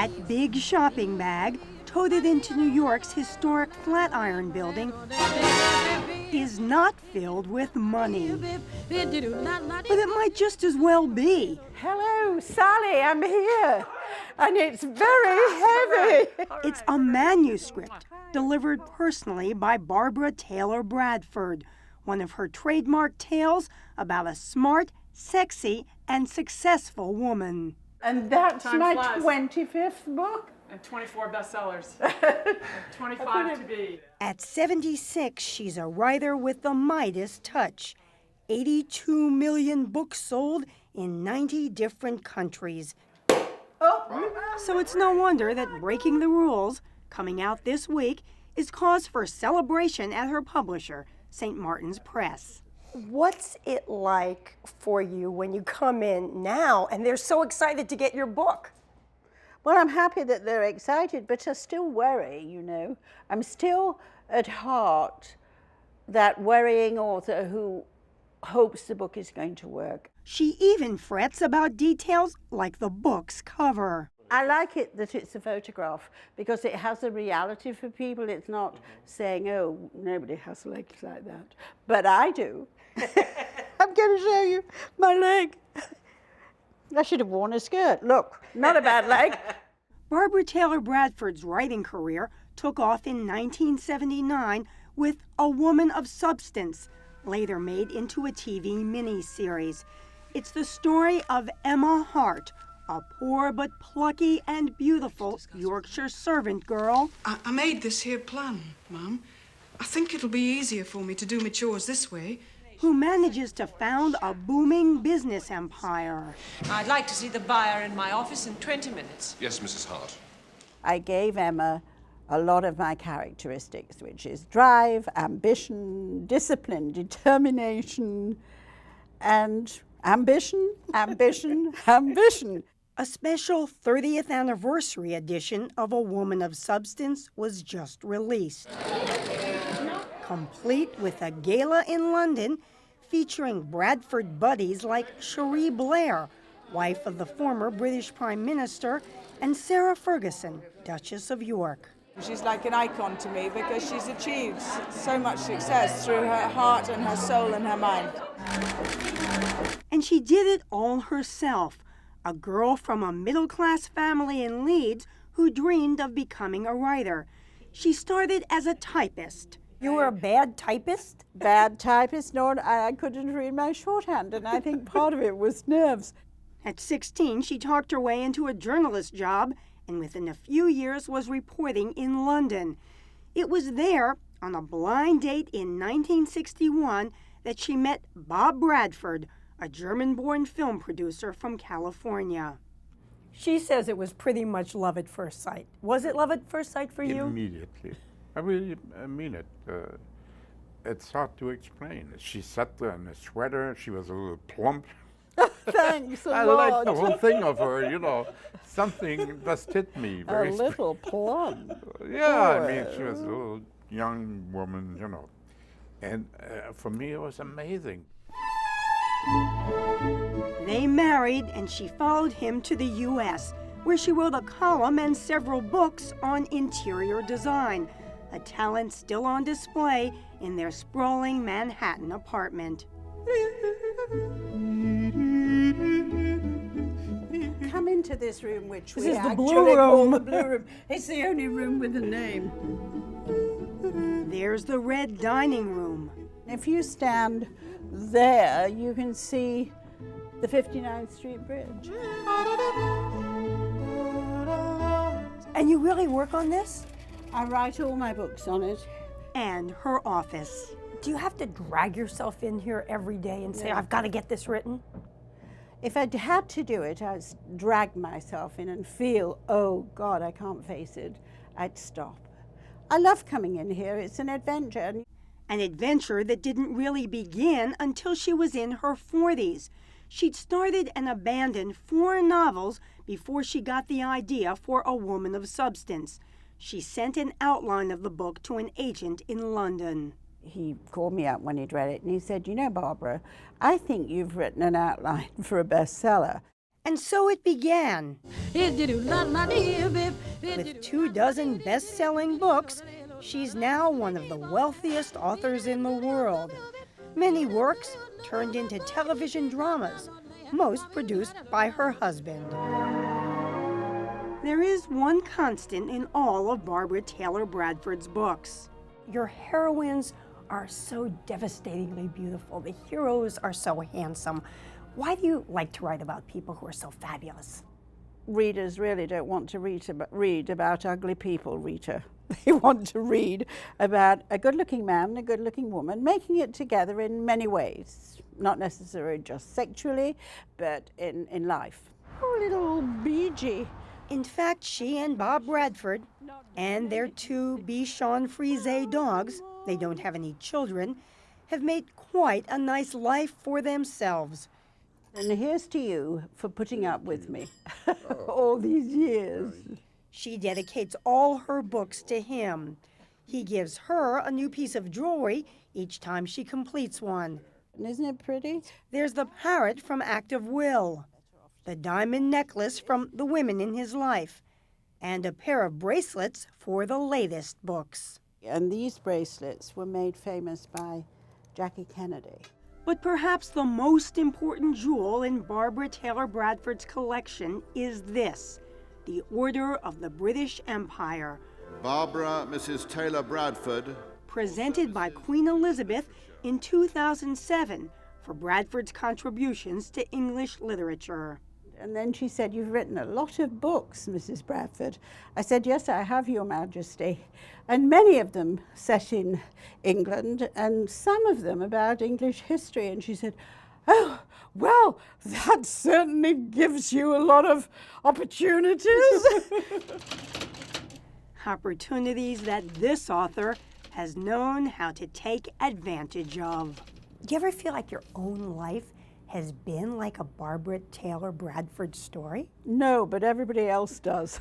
That big shopping bag, toted into New York's historic Flatiron Building, is not filled with money. But it might just as well be. Hello, Sally, I'm here. And it's very heavy. It's a manuscript delivered personally by Barbara Taylor Bradford, one of her trademark tales about a smart, sexy, and successful woman. And that's Time my flies. 25th book. And 24 bestsellers. 25 to be. At 76, she's a writer with the Midas touch. 82 million books sold in 90 different countries. So it's no wonder that Breaking the Rules, coming out this week, is cause for celebration at her publisher, St. Martin's Press. What's it like for you when you come in now and they're so excited to get your book? Well, I'm happy that they're excited, but I still worry, you know. I'm still at heart that worrying author who hopes the book is going to work. She even frets about details like the book's cover. I like it that it's a photograph because it has a reality for people. It's not saying, oh, nobody has legs like that. But I do. I'm going to show you my leg. I should have worn a skirt. Look, not a bad leg. Barbara Taylor Bradford's writing career took off in 1979 with A Woman of Substance, later made into a TV miniseries. It's the story of Emma Hart, a poor but plucky and beautiful Yorkshire servant girl. I made this here plan, Mum. I think it'll be easier for me to do my chores this way. Who manages to found a booming business empire. I'd like to see the buyer in my office in 20 minutes. Yes, Mrs. Hart. I gave Emma a lot of my characteristics, which is drive, ambition, discipline, determination, and ambition, ambition, ambition. A special 30th anniversary edition of A Woman of Substance was just released, complete with a gala in London featuring Bradford buddies like Cherie Blair, wife of the former British Prime Minister, and Sarah Ferguson, Duchess of York. She's like an icon to me because she's achieved so much success through her heart and her soul and her mind. And she did it all herself, a girl from a middle-class family in Leeds who dreamed of becoming a writer. She started as a typist. You were a bad typist? Bad typist, no, I couldn't read my shorthand, and I think part of it was nerves. At 16, she talked her way into a journalist job, and within a few years was reporting in London. It was there, on a blind date in 1961, that she met Bob Bradford, a German-born film producer from California. She says it was pretty much love at first sight. Was it love at first sight for you? Immediately. I really mean it. It's hard to explain. She sat there in a sweater. She was a little plump. Thanks a I lot. like the whole thing of her, you know. Something just hit me. A little plump. Yeah, I mean, she was a little young woman, you know. And for me, it was amazing. They married, and she followed him to the U.S., where she wrote a column and several books on interior design, a talent still on display in their sprawling Manhattan apartment. Come into this room, which This we is the actually blue call room. the blue room. It's the only room with a name. There's the red dining room. If you stand there, you can see the 59th Street Bridge. And you really work on this? I write all my books on it. And her office. Do you have to drag yourself in here every day and say, I've got to get this written? If I'd had to do it, I'd drag myself in and feel, oh God, I can't face it. I'd stop. I love coming in here. It's an adventure. An adventure that didn't really begin until she was in her 40s. She'd started and abandoned 4 novels before she got the idea for A Woman of Substance. She sent an outline of the book to an agent in London. He called me up when he'd read it, and he said, you know, Barbara, I think you've written an outline for a bestseller. And so it began. With 24 best-selling books, she's now one of the wealthiest authors in the world. Many works turned into television dramas, most produced by her husband. There is one constant in all of Barbara Taylor Bradford's books. Your heroines are so devastatingly beautiful. The heroes are so handsome. Why do you like to write about people who are so fabulous? Readers really don't want to read about ugly people, Rita. They want to read about a good-looking man and a good-looking woman making it together in many ways. Not necessarily just sexually, but in life. Oh, little Bee-Gee. In fact, she and Bob Bradford and their 2 Bichon Frise dogs, they don't have any children, have made quite a nice life for themselves. And here's to you for putting up with me all these years. She dedicates all her books to him. He gives her a new piece of jewelry each time she completes one. Isn't it pretty? There's the parrot from Act of Will, the diamond necklace from the women in his life, and a pair of bracelets for the latest books. And these bracelets were made famous by Jackie Kennedy. But perhaps the most important jewel in Barbara Taylor Bradford's collection is this, the Order of the British Empire. Barbara Mrs. Taylor Bradford. Presented by Queen Elizabeth in 2007 for Bradford's contributions to English literature. And then she said, "You've written a lot of books, Mrs. Bradford." I said, "Yes, I have, Your Majesty." And many of them set in England, and some of them about English history. And she said, "Oh, well, that certainly gives you a lot of opportunities." Opportunities that this author has known how to take advantage of. Do you ever feel like your own life has been like a Barbara Taylor Bradford story? No, but everybody else does.